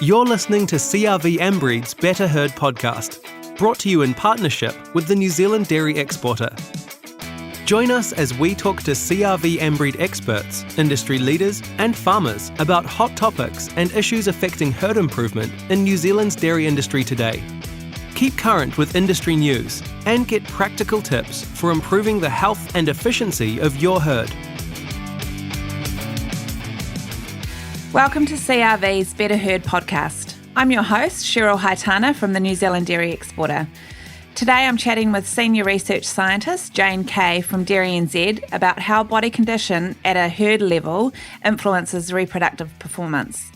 You're listening to CRV Ambreed's Better Herd podcast, brought to you in partnership with the New Zealand dairy exporter. Join us as we talk to CRV Ambreed experts, industry leaders and farmers about hot topics and issues affecting herd improvement in New Zealand's dairy industry today. Keep current with industry news and get practical tips for improving the health and efficiency of your herd. Welcome to CRV's Better Herd podcast. I'm your host, Sheryl Haitana from the New Zealand dairy exporter. Today I'm chatting with senior research scientist Jane Kay from DairyNZ about how body condition at a herd level influences reproductive performance.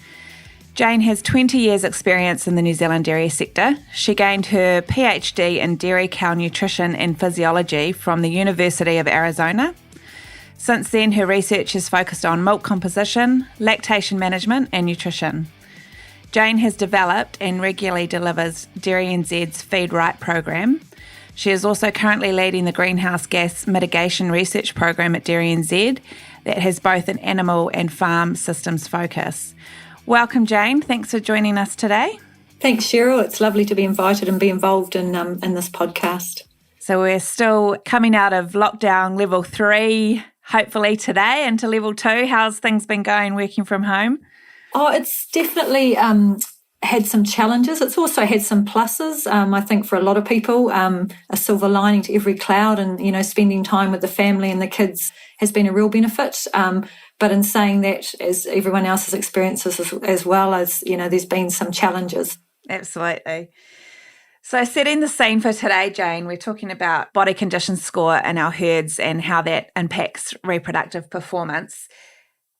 Jane has 20 years experience in the New Zealand dairy sector. She gained her PhD in dairy cow nutrition and physiology from the University of Arizona. Since then, her research has focused on milk composition, lactation management and nutrition. Jane has developed and regularly delivers DairyNZ's Feed Right program. She is also currently leading the greenhouse gas mitigation research program at DairyNZ that has both an animal and farm systems focus. Welcome, Jane. Thanks for joining us today. Thanks, Sheryl. It's lovely to be invited and be involved in this podcast. So we're still coming out of lockdown level 3, hopefully today, into level 2. How's things been going working from home? Oh, it's definitely had some challenges. It's also had some pluses. I think for a lot of people, a silver lining to every cloud, and spending time with the family and the kids has been a real benefit. But in saying that, as everyone else has experienced as well as there's been some challenges. Absolutely. So setting the scene for today, Jane, we're talking about body condition score in our herds and how that impacts reproductive performance.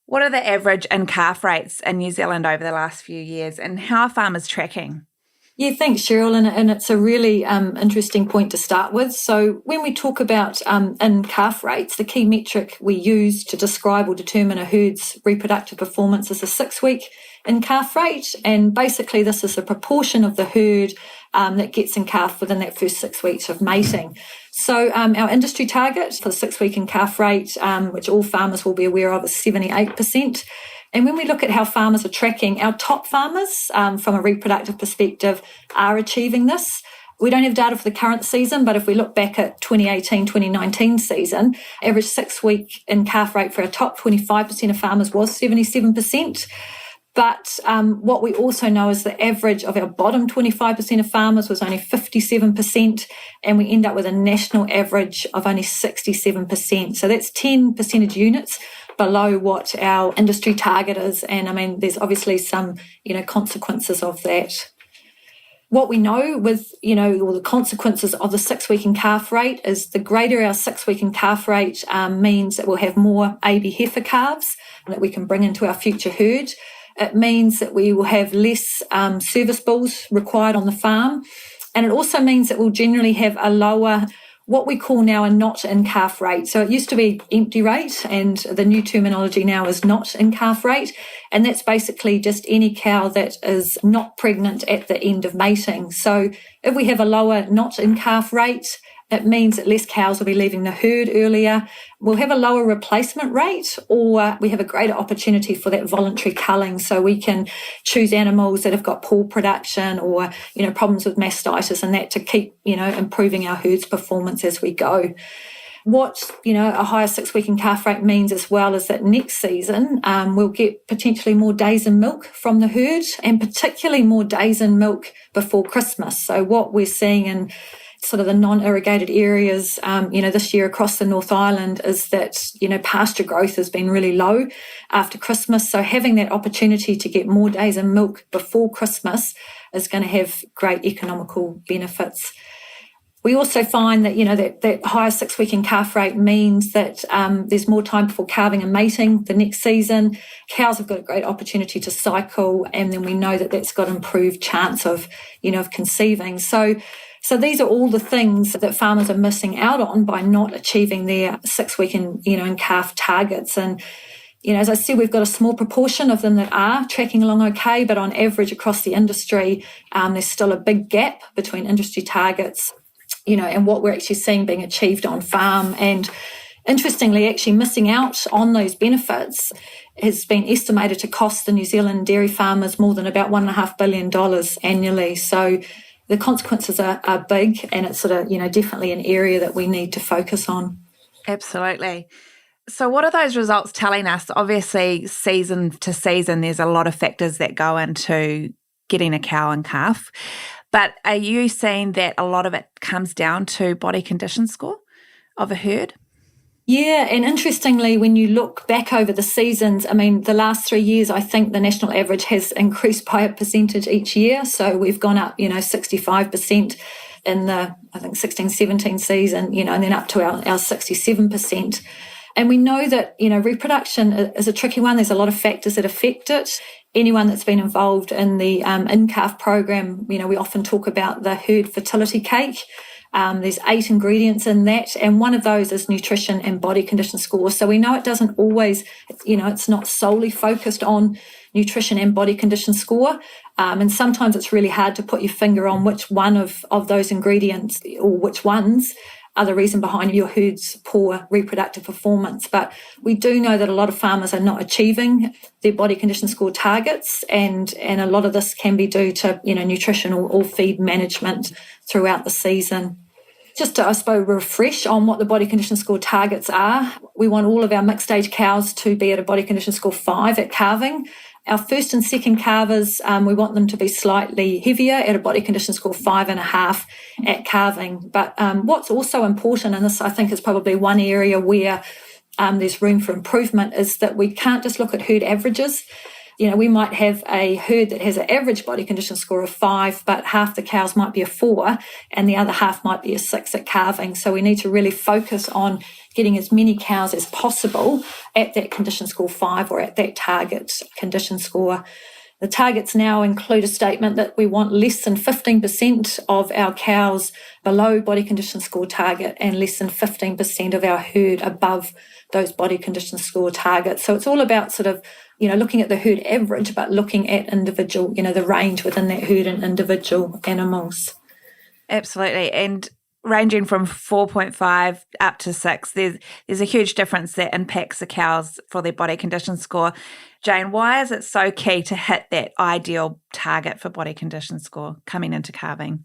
What are the average in-calf rates in New Zealand over the last few years, and how are farmers tracking? Yeah, thanks, Sheryl, and it's a really interesting point to start with. So when we talk about in-calf rates, the key metric we use to describe or determine a herd's reproductive performance is a 6-week in-calf rate, and basically this is a proportion of the herd that gets in-calf within that first 6 weeks of mating. So our industry target for the 6-week in-calf rate, which all farmers will be aware of, is 78%. And when we look at how farmers are tracking, our top farmers, from a reproductive perspective, are achieving this. We don't have data for the current season, but if we look back at 2018-2019 season, average 6-week in-calf rate for our top 25% of farmers was 77%. But what we also know is the average of our bottom 25% of farmers was only 57%, and we end up with a national average of only 67%. So that's 10 percentage units below what our industry target is. And I mean, there's obviously some, consequences of that. What we know with, all the consequences of the 6-week in-calf rate is the greater our 6-week in-calf rate means that we'll have more AB heifer calves that we can bring into our future herd. It means that we will have less service bulls required on the farm. And it also means that we'll generally have a lower, what we call now a not in-calf rate. So it used to be empty rate, and the new terminology now is not in-calf rate. And that's basically just any cow that is not pregnant at the end of mating. So if we have a lower not in-calf rate, it means that less cows will be leaving the herd earlier. We'll have a lower replacement rate, or we have a greater opportunity for that voluntary culling. So we can choose animals that have got poor production or, problems with mastitis and that to keep, improving our herd's performance as we go. What, a higher 6-week in-calf rate means as well is that next season we'll get potentially more days in milk from the herd, and particularly more days in milk before Christmas. So what we're seeing in sort of the non-irrigated areas, this year across the North Island is that, pasture growth has been really low after Christmas. So having that opportunity to get more days in milk before Christmas is going to have great economical benefits. We also find that, that higher 6-week in-calf rate means that there's more time before calving and mating the next season. Cows have got a great opportunity to cycle, and then we know that that's got improved chance of conceiving. So these are all the things that farmers are missing out on by not achieving their 6-week in-calf targets. And, as I said, we've got a small proportion of them that are tracking along okay, but on average across the industry, there's still a big gap between industry targets, and what we're actually seeing being achieved on farm. And, Interestingly, actually missing out on those benefits has been estimated to cost the New Zealand dairy farmers more than about $1.5 billion annually. So the consequences are big, and it's definitely an area that we need to focus on. Absolutely. So what are those results telling us? Obviously, season to season, there's a lot of factors that go into getting a cow and calf. But are you seeing that a lot of it comes down to body condition score of a herd? Yeah, and interestingly, when you look back over the seasons, the last 3 years, I think the national average has increased by a percentage each year. So we've gone up, 65% in the, 16-17 season, and then up to our 67%. And we know that, reproduction is a tricky one. There's a lot of factors that affect it. Anyone that's been involved in the in-calf program, we often talk about the herd fertility cake. There's 8 ingredients in that, and one of those is nutrition and body condition score. So we know it doesn't always, it's not solely focused on nutrition and body condition score. And sometimes it's really hard to put your finger on which one of those ingredients or which ones are the reason behind your herd's poor reproductive performance. But we do know that a lot of farmers are not achieving their body condition score targets, and a lot of this can be due to, nutrition or feed management throughout the season. Just to, I suppose, refresh on what the body condition score targets are. We want all of our mixed age cows to be at a body condition score 5 at calving. Our first and second calvers, we want them to be slightly heavier at a body condition score 5.5 at calving. But what's also important, and this I think is probably one area where there's room for improvement, is that we can't just look at herd averages. We might have a herd that has an average body condition score of 5, but half the cows might be a 4 and the other half might be a 6 at calving. So we need to really focus on getting as many cows as possible at that condition score 5 or at that target condition score. The targets now include a statement that we want less than 15% of our cows below body condition score target and less than 15% of our herd above those body condition score targets. So it's all about looking at the herd average, but looking at individual, the range within that herd and individual animals. Absolutely. And ranging from 4.5 up to 6, there's a huge difference that impacts the cows for their body condition score. Jane, why is it so key to hit that ideal target for body condition score coming into calving?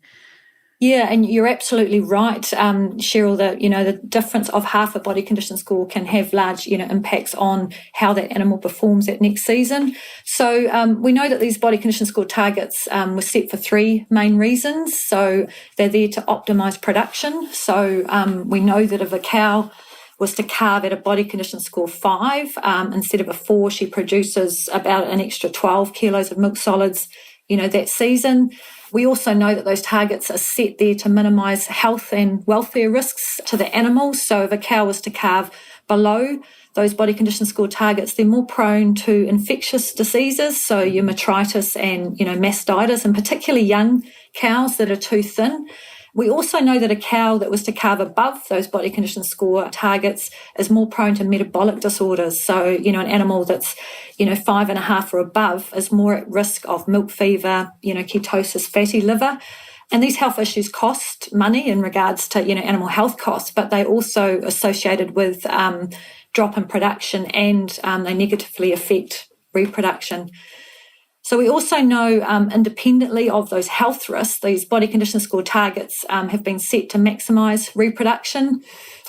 Yeah, and you're absolutely right, Sheryl, that, the difference of half a body condition score can have large, impacts on how that animal performs at next season. So we know that these body condition score targets were set for 3 main reasons. So they're there to optimise production. So we know that if a cow was to calve at a body condition score 5, instead of a 4, she produces about an extra 12 kilos of milk solids, that season. We also know that those targets are set there to minimise health and welfare risks to the animals. So if a cow was to calve below those body condition score targets, they're more prone to infectious diseases, so your metritis and, mastitis, and particularly young cows that are too thin. We also know that a cow that was to calve above those body condition score targets is more prone to metabolic disorders. So, an animal that's, 5.5 or above is more at risk of milk fever, ketosis, fatty liver. And these health issues cost money in regards to, animal health costs, but they're also associated with drop in production, and they negatively affect reproduction. So we also know, independently of those health risks, these body condition score targets have been set to maximise reproduction.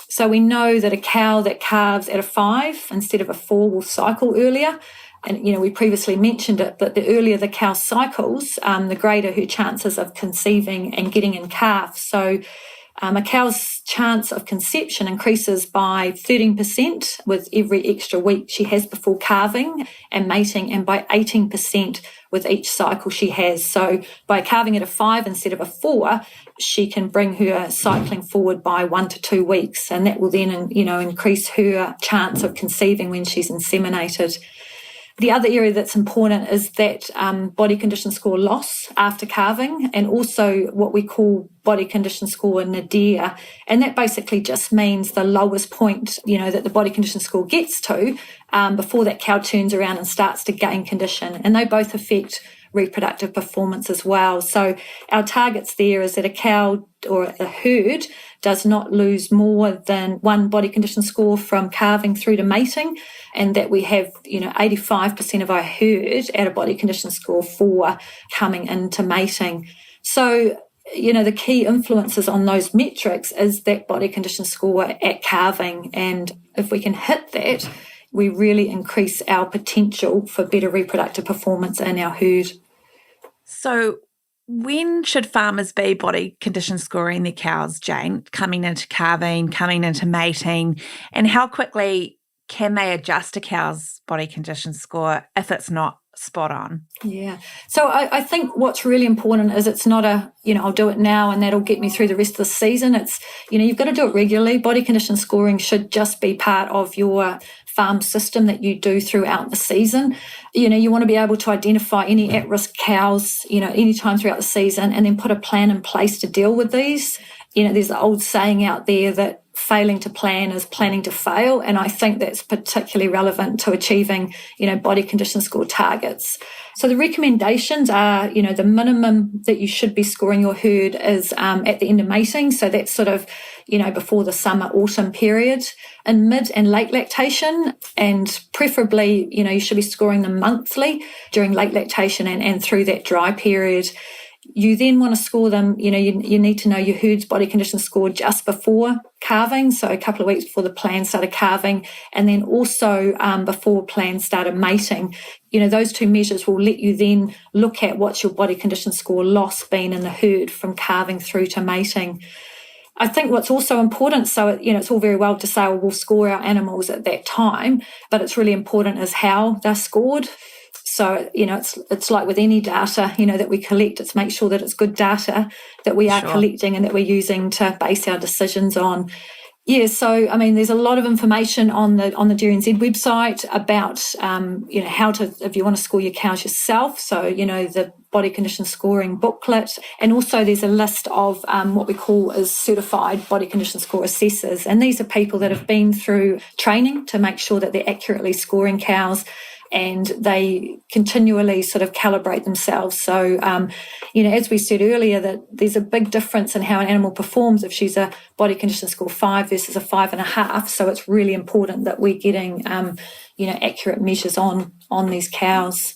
So we know that a cow that calves at a 5 instead of a 4 will cycle earlier. And, we previously mentioned it, but the earlier the cow cycles, the greater her chances of conceiving and getting in calf. So a cow's chance of conception increases by 13% with every extra week she has before calving and mating, and by 18% with each cycle she has. So by calving at a 5 instead of a 4, she can bring her cycling forward by 1 to 2 weeks, and that will then, increase her chance of conceiving when she's inseminated. The other area that's important is that body condition score loss after calving, and also what we call body condition score nadir. And that basically just means the lowest point, that the body condition score gets to before that cow turns around and starts to gain condition. And they both affect reproductive performance as well. So our targets there is that a cow or a herd does not lose more than 1 body condition score from calving through to mating, and that we have, 85% of our herd at a body condition score 4 coming into mating. So, the key influences on those metrics is that body condition score at calving. And if we can hit that, we really increase our potential for better reproductive performance in our herd. So when should farmers be body condition scoring their cows, Jane, coming into calving, coming into mating, and how quickly can they adjust a cow's body condition score if it's not spot on? Yeah. So I think what's really important is it's not I'll do it now and that'll get me through the rest of the season. It's, you've got to do it regularly. Body condition scoring should just be part of your farm system that you do throughout the season. You want to be able to identify any at-risk cows, any time throughout the season, and then put a plan in place to deal with these. There's the old saying out there that failing to plan is planning to fail. And I think that's particularly relevant to achieving, body condition score targets. So the recommendations are, the minimum that you should be scoring your herd is at the end of mating. So that's sort of, before the summer, autumn period. In mid and late lactation, and preferably, you should be scoring them monthly during late lactation and through that dry period. You then want to score them, you need to know your herd's body condition score just before calving, so a couple of weeks before the plan started calving, and then also before plan started mating. Those 2 measures will let you then look at what's your body condition score loss been in the herd from calving through to mating. I think what's also important, so, it's all very well to say, well, we'll score our animals at that time, but it's really important is how they're scored. So, it's like with any data, that we collect, it's make sure that it's good data that we are collecting and that we're using to base our decisions on. Yeah, so, there's a lot of information on the DairyNZ website about, how to, if you want to score your cows yourself. So, the body condition scoring booklet. And also there's a list of what we call as certified body condition score assessors. And these are people that have been through training to make sure that they're accurately scoring cows, and they continually sort of calibrate themselves. So, as we said earlier, that there's a big difference in how an animal performs if she's a body condition score 5 versus a 5.5. So it's really important that we're getting, accurate measures on these cows.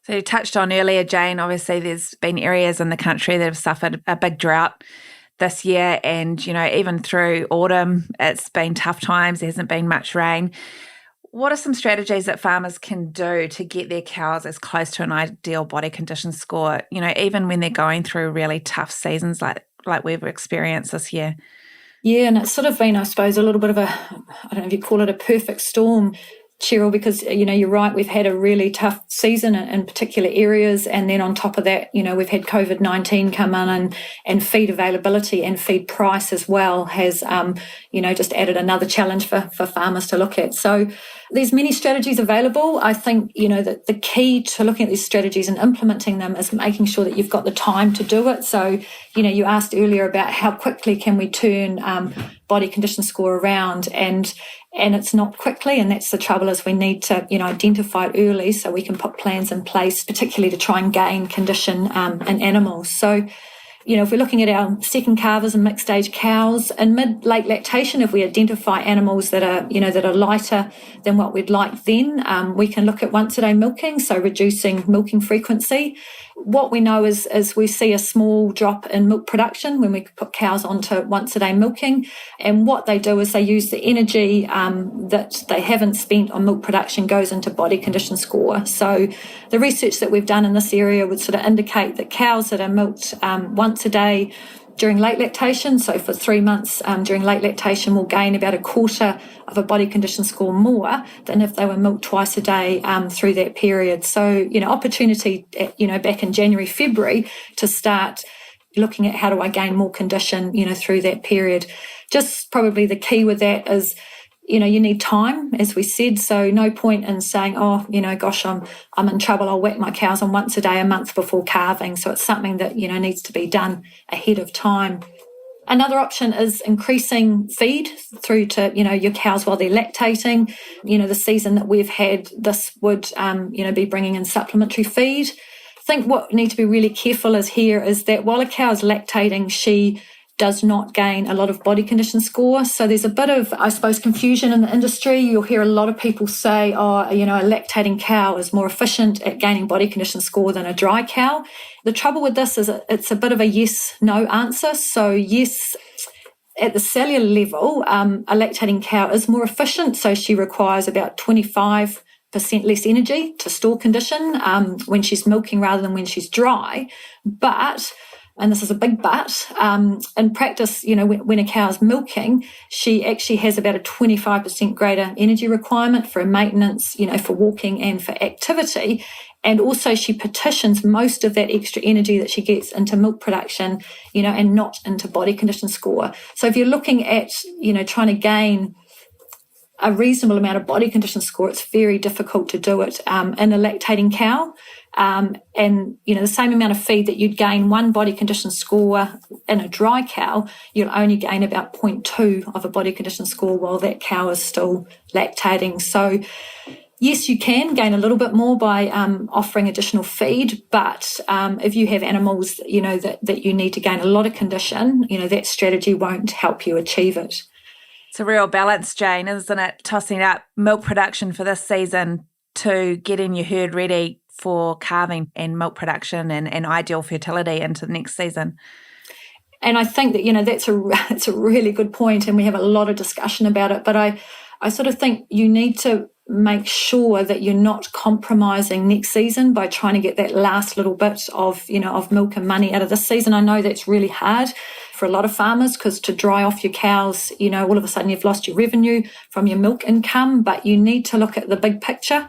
So you touched on earlier, Jane, obviously there's been areas in the country that have suffered a big drought this year, and, even through autumn, it's been tough times. There hasn't been much rain. What are some strategies that farmers can do to get their cows as close to an ideal body condition score, even when they're going through really tough seasons like we've experienced this year? Yeah, and it's sort of been, I suppose, a little bit of I don't know if you call it a perfect storm, Sheryl, because, you're right, we've had a really tough season in particular areas, and then on top of that, we've had COVID-19 come in, and feed availability and feed price as well has, just added another challenge for farmers to look at. So there's many strategies available. I think, that the key to looking at these strategies and implementing them is making sure that you've got the time to do it. So, you asked earlier about how quickly can we turn body condition score around, and it's not quickly, and that's the trouble, is we need to, identify it early so we can put plans in place, particularly to try and gain condition in animals. So, if we're looking at our second calvers and mixed age cows, in mid-late lactation, if we identify animals that are lighter than what we'd like, then we can look at once-a-day milking, so reducing milking frequency. What we know is we see a small drop in milk production when we put cows onto once-a-day milking, and what they do is they use the energy that they haven't spent on milk production goes into body condition score. So the research that we've done in this area would sort of indicate that cows that are milked once a day during late lactation, so for 3 months during late lactation, will gain about 1/4 of a body condition score more than if they were milked twice a day through that period. So, opportunity, back in January, February to start looking at how do I gain more condition, through that period. Just probably the key with that is, you need time, as we said, so no point in saying, gosh, I'm in trouble, I'll whack my cows on once a day a month before calving. So it's something that, needs to be done ahead of time. Another option is increasing feed through to, your cows while they're lactating. The season that we've had, this would, be bringing in supplementary feed. I think what we need to be really careful is that while a cow is lactating, she does not gain a lot of body condition score. So there's a bit of, I suppose, confusion in the industry. You'll hear a lot of people say, oh, a lactating cow is more efficient at gaining body condition score than a dry cow. The trouble with this is it's a bit of a yes-no answer. So yes, at the cellular level, a lactating cow is more efficient. So she requires about 25% less energy to store condition when she's milking rather than when she's dry. But, and this is a big but, in practice, when a cow is milking, she actually has about a 25% greater energy requirement for maintenance, for walking and for activity. And also she petitions most of that extra energy that she gets into milk production, and not into body condition score. So if you're looking at, trying to gain a reasonable amount of body condition score, it's very difficult to do it in a lactating cow. And, the same amount of feed that you'd gain one body condition score in a dry cow, you'll only gain about 0.2 of a body condition score while that cow is still lactating. So yes, you can gain a little bit more by offering additional feed, but if you have animals, that you need to gain a lot of condition, that strategy won't help you achieve it. It's a real balance, Jane, isn't it? Tossing up milk production for this season to getting your herd ready for calving and milk production and ideal fertility into the next season. And I think that, that's a really good point, and we have a lot of discussion about it. But I sort of think you need to make sure that you're not compromising next season by trying to get that last little bit of milk and money out of this season. I know that's really hard for a lot of farmers, because to dry off your cows, all of a sudden you've lost your revenue from your milk income. But you need to look at the big picture,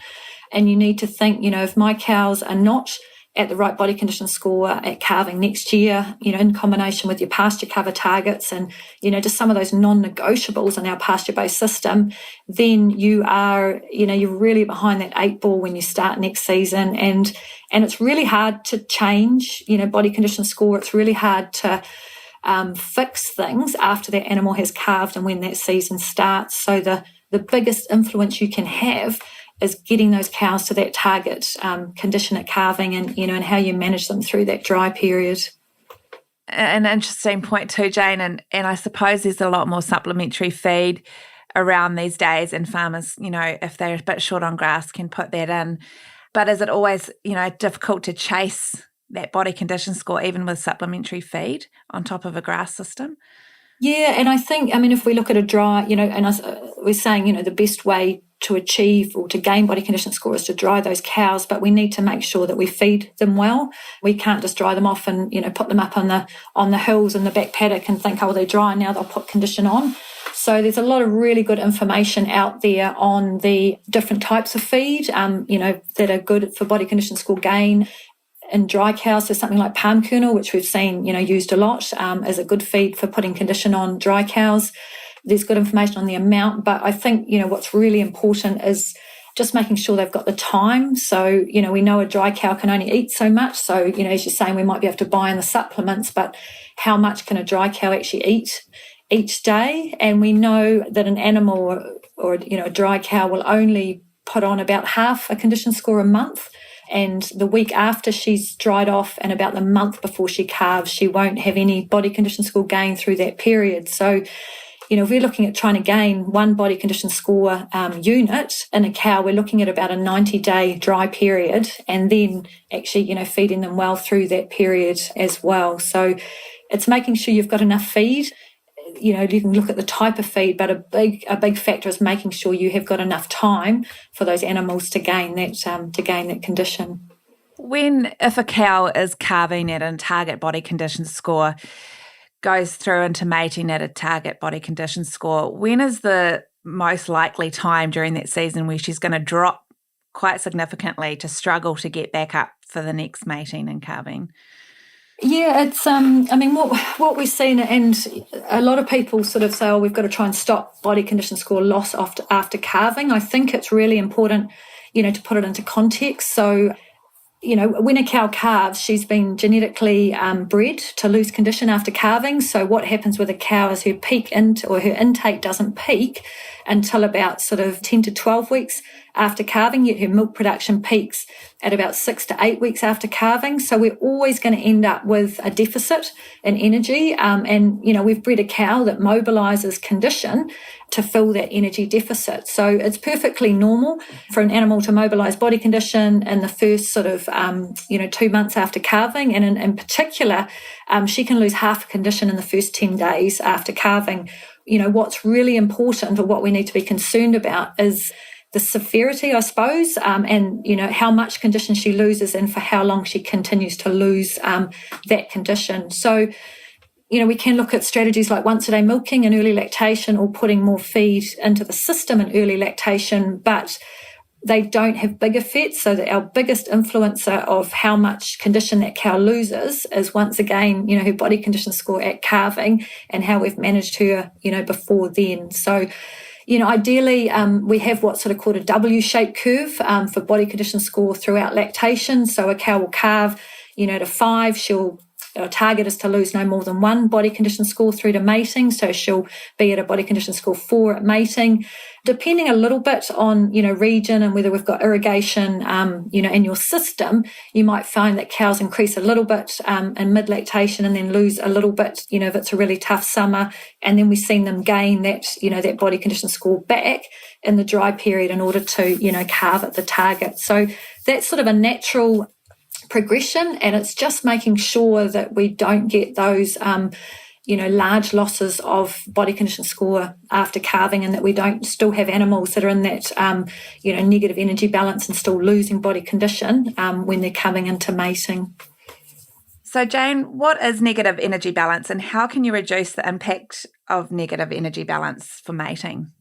and you need to think, if my cows are not at the right body condition score at calving next year, in combination with your pasture cover targets and, just some of those non-negotiables in our pasture-based system, then you are, you're really behind that 8 ball when you start next season. And it's really hard to change, body condition score. It's really hard to fix things after that animal has calved and when that season starts. So the biggest influence you can have is getting those cows to that target condition at calving, and and how you manage them through that dry period. An interesting point too, Jane, and I suppose there's a lot more supplementary feed around these days, and farmers, if they're a bit short on grass, can put that in. But is it always, difficult to chase that body condition score even with supplementary feed on top of a grass system? Yeah, and I think, if we look at a dry, and as we're saying, the best way to achieve or to gain body condition score is to dry those cows, but we need to make sure that we feed them well. We can't just dry them off and, put them up on the hills in the back paddock and think, oh, they're dry, now they'll put condition on. So there's a lot of really good information out there on the different types of feed, that are good for body condition score gain. In dry cows, there's something like palm kernel, which we've seen, used a lot as a good feed for putting condition on dry cows. There's good information on the amount, but I think, what's really important is just making sure they've got the time. So, we know a dry cow can only eat so much. So, as you're saying, we might be able to buy in the supplements, but how much can a dry cow actually eat each day? And we know that an animal or a dry cow will only put on about half a condition score a month. And the week after she's dried off and about the month before she calves, she won't have any body condition score gain through that period. So, if we're looking at trying to gain one body condition score unit in a cow, we're looking at about a 90-day dry period, and then actually, feeding them well through that period as well. So it's making sure you've got enough feed. You can look at the type of feed, but a big factor is making sure you have got enough time for those animals to gain that condition. If a cow is calving at a target body condition score, goes through into mating at a target body condition score, when is the most likely time during that season where she's going to drop quite significantly to struggle to get back up for the next mating and calving? Yeah, it's what we've seen, and a lot of people sort of say, oh, we've got to try and stop body condition score loss after calving. I think it's really important, to put it into context. So, when a cow calves, she's been genetically bred to lose condition after calving. So what happens with a cow is her intake doesn't peak until about sort of 10 to 12 weeks after calving, yet her milk production peaks at about 6 to 8 weeks after calving. So we're always going to end up with a deficit in energy. And we've bred a cow that mobilises condition to fill that energy deficit. So it's perfectly normal for an animal to mobilise body condition in the first sort of, 2 months after calving. And in particular, she can lose half a condition in the first 10 days after calving. What's really important, or what we need to be concerned about, is the severity, I suppose, and how much condition she loses and for how long she continues to lose that condition. So, we can look at strategies like once-a-day milking and early lactation, or putting more feed into the system in early lactation, but they don't have big effects. So that our biggest influencer of how much condition that cow loses is, once again, her body condition score at calving and how we've managed her, before then. So, ideally, we have what's sort of called a W-shaped curve for body condition score throughout lactation. So a cow will calve, to 5. Our target is to lose no more than 1 body condition score through to mating. So she'll be at a body condition score 4 at mating. Depending a little bit on, region and whether we've got irrigation, in your system, you might find that cows increase a little bit in mid-lactation and then lose a little bit, if it's a really tough summer. And then we've seen them gain that, that body condition score back in the dry period in order to, calve at the target. So that's sort of a natural progression, and it's just making sure that we don't get those large losses of body condition score after calving, and that we don't still have animals that are in that negative energy balance and still losing body condition when they're coming into mating. So Jane, what is negative energy balance, and how can you reduce the impact of negative energy balance for mating?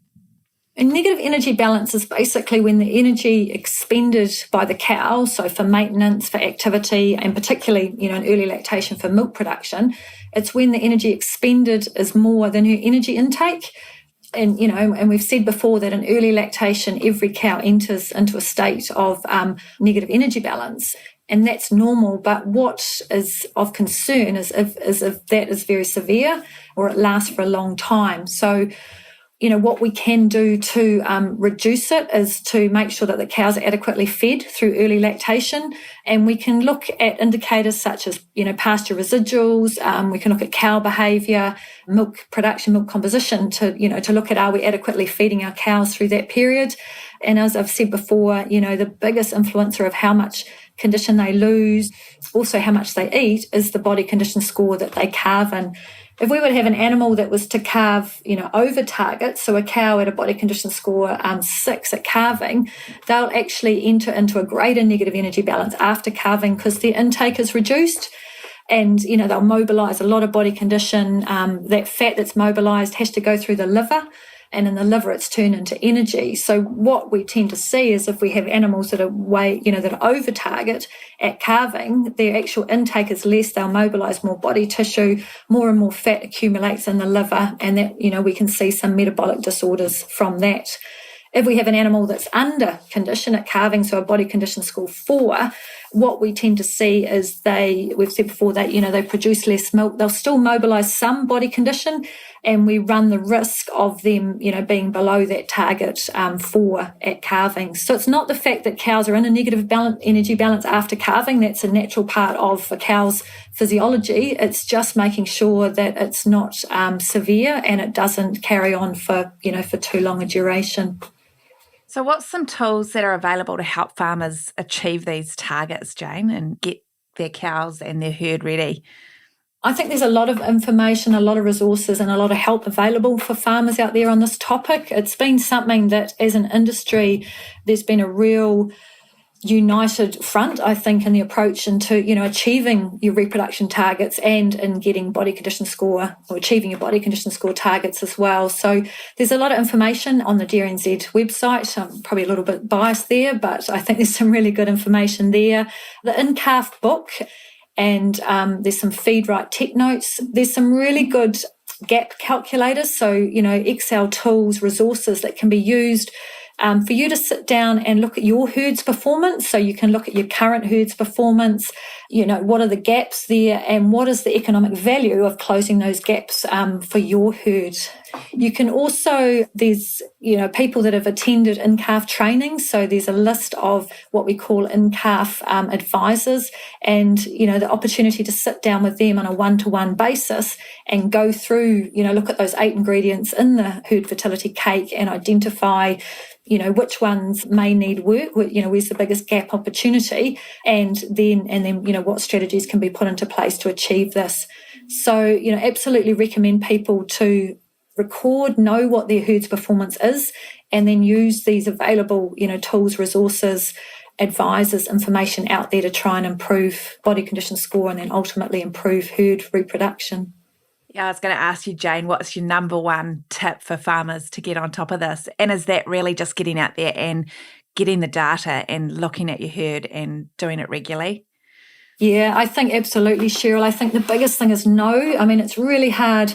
And negative energy balance is basically when the energy expended by the cow, so for maintenance, for activity, and particularly, in early lactation for milk production, it's when the energy expended is more than her energy intake. And, and we've said before that in early lactation, every cow enters into a state of negative energy balance. And that's normal, but what is of concern is if that is very severe or it lasts for a long time. So, what we can do to reduce it is to make sure that the cows are adequately fed through early lactation. And we can look at indicators such as, pasture residuals. We can look at cow behaviour, milk production, milk composition to look at, are we adequately feeding our cows through that period? And as I've said before, the biggest influencer of how much condition they lose, also how much they eat, is the body condition score that they calve in. If we would have an animal that was to calve, over target, so a cow at a body condition score 6 at calving, they'll actually enter into a greater negative energy balance after calving because their intake is reduced. And, they'll mobilise a lot of body condition. That fat that's mobilised has to go through the liver, and in the liver it's turned into energy. So what we tend to see is if we have animals that are that are over target at calving, their actual intake is less, they'll mobilise more body tissue, more and more fat accumulates in the liver, and that, we can see some metabolic disorders from that. If we have an animal that's under condition at calving, so a body condition score 4, what we tend to see is we've said before that, they produce less milk. They'll still mobilise some body condition, and we run the risk of them, being below that target 4 at calving. So it's not the fact that cows are in a negative energy balance after calving. That's a natural part of a cow's physiology. It's just making sure that it's not severe and it doesn't carry on for too long a duration. So what's some tools that are available to help farmers achieve these targets, Jane, and get their cows and their herd ready? I think there's a lot of information, a lot of resources and a lot of help available for farmers out there on this topic. It's been something that as an industry, there's been a real united front, I think, in the approach into, achieving your reproduction targets and in getting body condition score or achieving your body condition score targets as well. So there's a lot of information on the DairyNZ website. I'm probably a little bit biased there, but I think there's some really good information there. The in-calf book, and there's some feed right tech notes. There's some really good gap calculators, so, Excel tools, resources that can be used for you to sit down and look at your herd's performance. So you can look at your current herd's performance, what are the gaps there and what is the economic value of closing those gaps for your herd. You can also, there's, people that have attended in-calf training. So there's a list of what we call in-calf advisors, and, the opportunity to sit down with them on a one-to-one basis and go through, look at those 8 ingredients in the herd fertility cake and identify which ones may need work, where's the biggest gap opportunity, and then what strategies can be put into place to achieve this. So, absolutely recommend people to record, know what their herd's performance is, and then use these available, tools, resources, advisors, information out there to try and improve body condition score and then ultimately improve herd reproduction. Yeah, I was going to ask you, Jane, what's your number one tip for farmers to get on top of this? And is that really just getting out there and getting the data and looking at your herd and doing it regularly? Yeah, I think absolutely, Sheryl. I think the biggest thing is know. I mean, it's really hard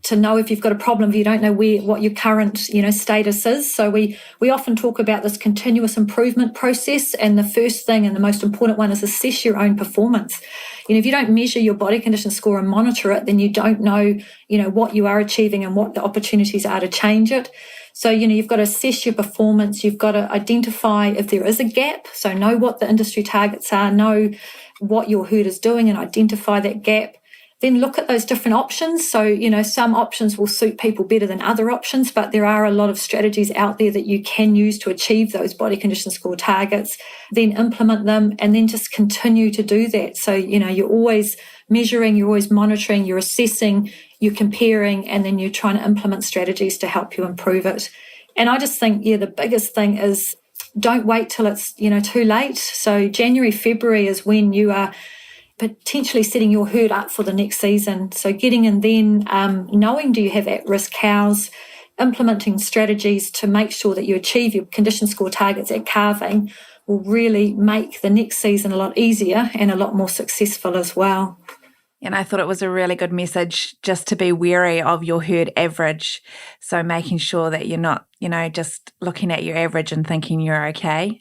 to know if you've got a problem if you don't know what your current status is. So we often talk about this continuous improvement process, and the first thing and the most important one is assess your own performance. If you don't measure your body condition score and monitor it, then you don't know what you are achieving and what the opportunities are to change it. So you've got to assess your performance. You've got to identify if there is a gap. So know what the industry targets are, know what your herd is doing, and identify that gap. Then look at those different options. So, some options will suit people better than other options, but there are a lot of strategies out there that you can use to achieve those body condition score targets, then implement them, and then just continue to do that. So, you're always measuring, you're always monitoring, you're assessing, you're comparing, and then you're trying to implement strategies to help you improve it. And I just think, the biggest thing is don't wait till it's, too late. So January, February is when you are potentially setting your herd up for the next season. So getting in then, knowing do you have at-risk cows, implementing strategies to make sure that you achieve your condition score targets at calving will really make the next season a lot easier and a lot more successful as well. And I thought it was a really good message just to be wary of your herd average. So making sure that you're not, just looking at your average and thinking you're okay.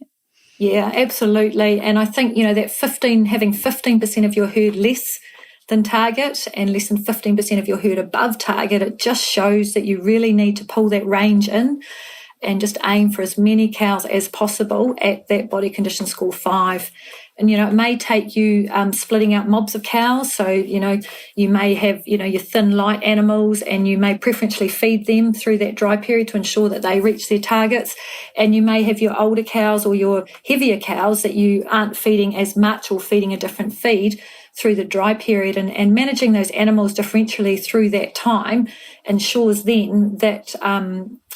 Yeah, absolutely. And I think, that having 15% of your herd less than target and less than 15% of your herd above target, it just shows that you really need to pull that range in and just aim for as many cows as possible at that body condition score 5. And, it may take you splitting out mobs of cows. So, you may have, your thin, light animals, and you may preferentially feed them through that dry period to ensure that they reach their targets. And you may have your older cows or your heavier cows that you aren't feeding as much or feeding a different feed through the dry period. And managing those animals differentially through that time ensures then that,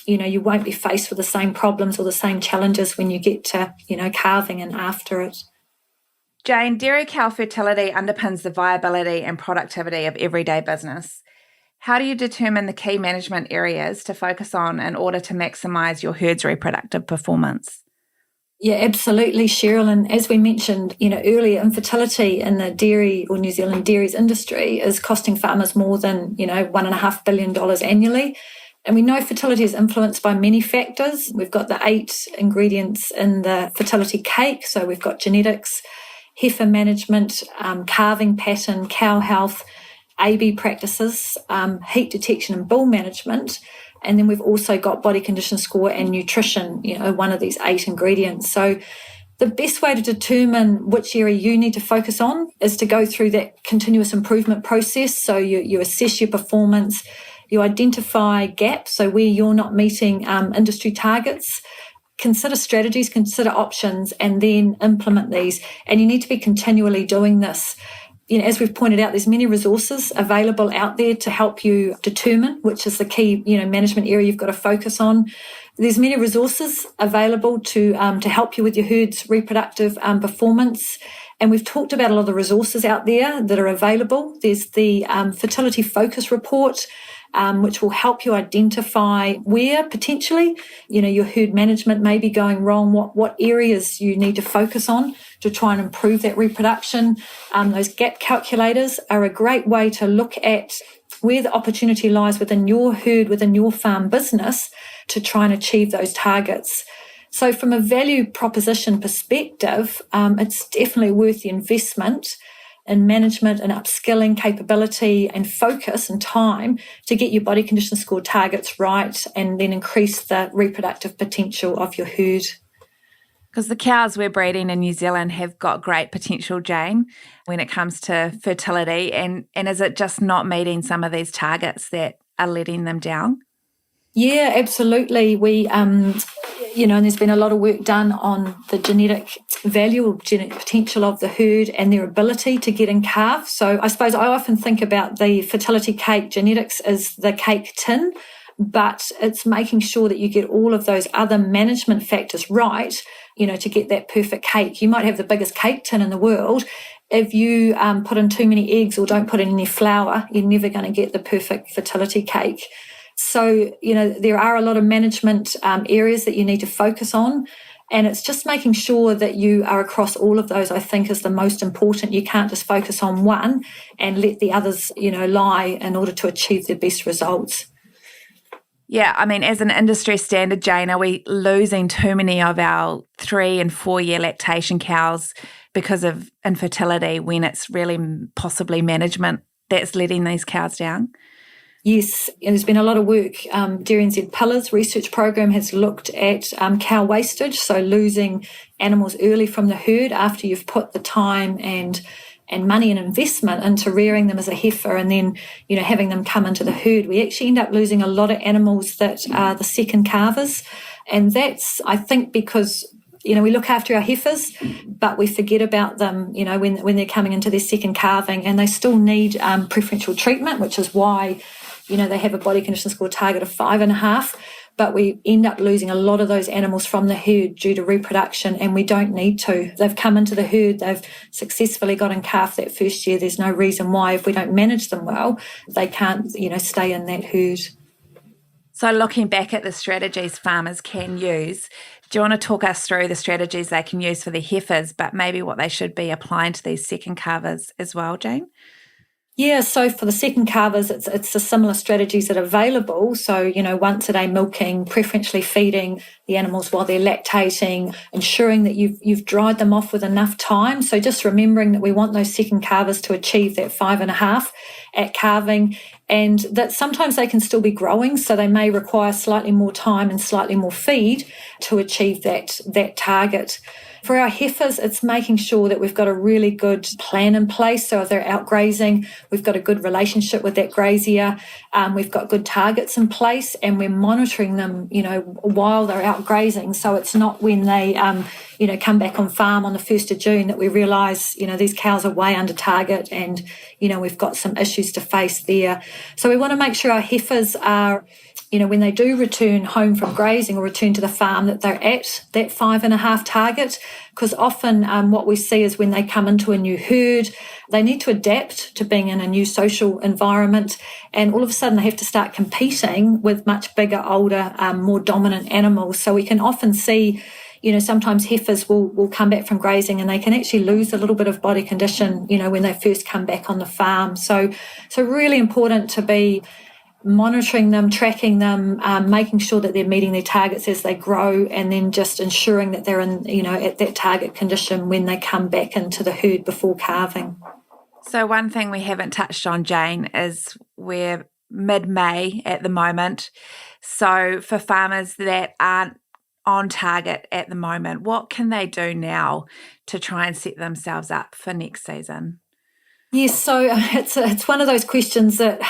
you won't be faced with the same problems or the same challenges when you get to, calving and after it. Jane, dairy cow fertility underpins the viability and productivity of everyday business. How do you determine the key management areas to focus on in order to maximise your herd's reproductive performance? Yeah, absolutely, Sheryl. And as we mentioned, earlier, infertility in the dairy or New Zealand dairies industry is costing farmers more than, $1.5 billion annually. And we know fertility is influenced by many factors. We've got the 8 ingredients in the fertility cake. So we've got genetics, heifer management, calving pattern, cow health, AB practices, heat detection and bull management. And then we've also got body condition score and nutrition, one of these 8 ingredients. So the best way to determine which area you need to focus on is to go through that continuous improvement process. So you assess your performance, you identify gaps, so where you're not meeting industry targets, consider strategies, consider options, and then implement these. And you need to be continually doing this. As we've pointed out, there's many resources available out there to help you determine which is the key, management area you've got to focus on. There's many resources available to help you with your herd's reproductive performance. And we've talked about a lot of the resources out there that are available. There's the fertility focus report, which will help you identify where potentially, your herd management may be going wrong, what areas you need to focus on to try and improve that reproduction. Those gap calculators are a great way to look at where the opportunity lies within your herd, within your farm business to try and achieve those targets. So from a value proposition perspective, it's definitely worth the investment. in management and upskilling capability and focus and time to get your body condition score targets right and then increase the reproductive potential of your herd. Because the cows we're breeding in New Zealand have got great potential, Jane, when it comes to fertility. And is it just not meeting some of these targets that are letting them down? Yeah, absolutely. We, and there's been a lot of work done on the genetic value or genetic potential of the herd and their ability to get in calf. So I suppose I often think about the fertility cake genetics as the cake tin, but it's making sure that you get all of those other management factors right, to get that perfect cake. You might have the biggest cake tin in the world. If you put in too many eggs or don't put in any flour, you're never going to get the perfect fertility cake. So, there are a lot of management areas that you need to focus on, and it's just making sure that you are across all of those, I think, is the most important. You can't just focus on one and let the others, lie in order to achieve the best results. Yeah, I mean, as an industry standard, Jane, are we losing too many of our 3 and 4 year lactation cows because of infertility when it's really possibly management that's letting these cows down? Yes, and there's been a lot of work. DairyNZ Pillars research program has looked at cow wastage, so losing animals early from the herd after you've put the time and money and investment into rearing them as a heifer and then, having them come into the herd. We actually end up losing a lot of animals that are the second calvers. And that's, I think, because we look after our heifers, but we forget about them, when they're coming into their second calving, and they still need preferential treatment, which is why, they have a body condition score target of 5.5, but we end up losing a lot of those animals from the herd due to reproduction, and we don't need to. They've come into the herd, they've successfully got in calf that first year. There's no reason why, if we don't manage them well, they can't, stay in that herd. So looking back at the strategies farmers can use, do you want to talk us through the strategies they can use for their heifers, but maybe what they should be applying to these second calvers as well, Jane? Yeah, so for the second calvers, it's the similar strategies that are available. So, once a day milking, preferentially feeding the animals while they're lactating, ensuring that you've dried them off with enough time. So just remembering that we want those second calvers to achieve that 5.5 at calving, and that sometimes they can still be growing, so they may require slightly more time and slightly more feed to achieve that target. For our heifers, it's making sure that we've got a really good plan in place. So if they're out grazing, we've got a good relationship with that grazier. We've got good targets in place, and we're monitoring them, while they're out grazing. So it's not when they, come back on farm on the 1st of June that we realise, these cows are way under target and, we've got some issues to face there. So we want to make sure our heifers are, when they do return home from grazing or return to the farm, that they're at that 5.5 target, because often what we see is when they come into a new herd, they need to adapt to being in a new social environment, and all of a sudden they have to start competing with much bigger, older, more dominant animals. So we can often see, sometimes heifers will come back from grazing and they can actually lose a little bit of body condition, when they first come back on the farm. So really important to be monitoring them, tracking them, making sure that they're meeting their targets as they grow, and then just ensuring that they're in, at that target condition when they come back into the herd before calving. So one thing we haven't touched on, Jane, is we're mid-May at the moment. So for farmers that aren't on target at the moment, what can they do now to try and set themselves up for next season? Yes, so it's one of those questions that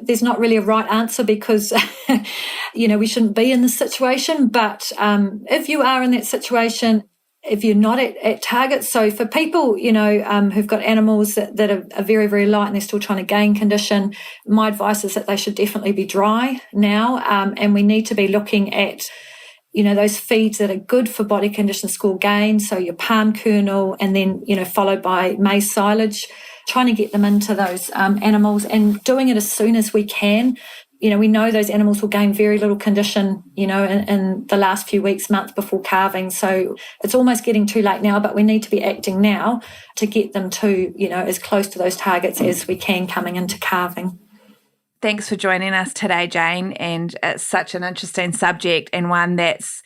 there's not really a right answer, because, we shouldn't be in this situation. But if you are in that situation, if you're not at target, so for people, who've got animals that are very, very light and they're still trying to gain condition, my advice is that they should definitely be dry now. And we need to be looking at those feeds that are good for body condition score gain, so your palm kernel, and then, followed by maize silage, trying to get them into those animals and doing it as soon as we can. We know those animals will gain very little condition, in the last few weeks, months before calving. So it's almost getting too late now, but we need to be acting now to get them to, as close to those targets as we can coming into calving. Thanks for joining us today, Jane. And it's such an interesting subject, and one that's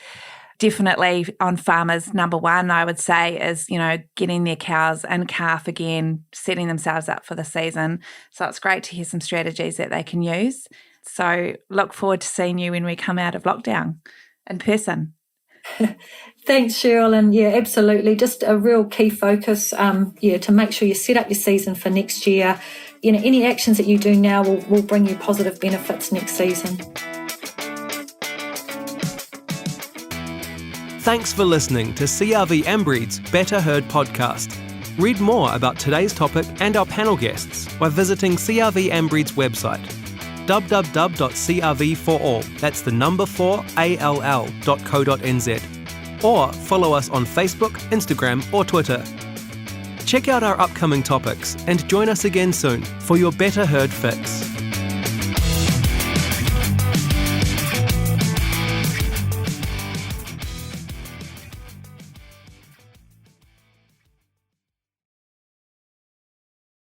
definitely on farmers, number one, I would say, is, getting their cows in calf again, setting themselves up for the season. So it's great to hear some strategies that they can use. So look forward to seeing you when we come out of lockdown in person. Thanks, Sheryl. And yeah, absolutely. Just a real key focus, to make sure you set up your season for next year. Any actions that you do now will bring you positive benefits next season. Thanks for listening to CRV Ambreed's Better Heard podcast. Read more about today's topic and our panel guests by visiting CRV Ambreed's website, www.crv4all, that's the number 4all.co.nz, or follow us on Facebook, Instagram or Twitter. Check out our upcoming topics and join us again soon for your Better Heard fix.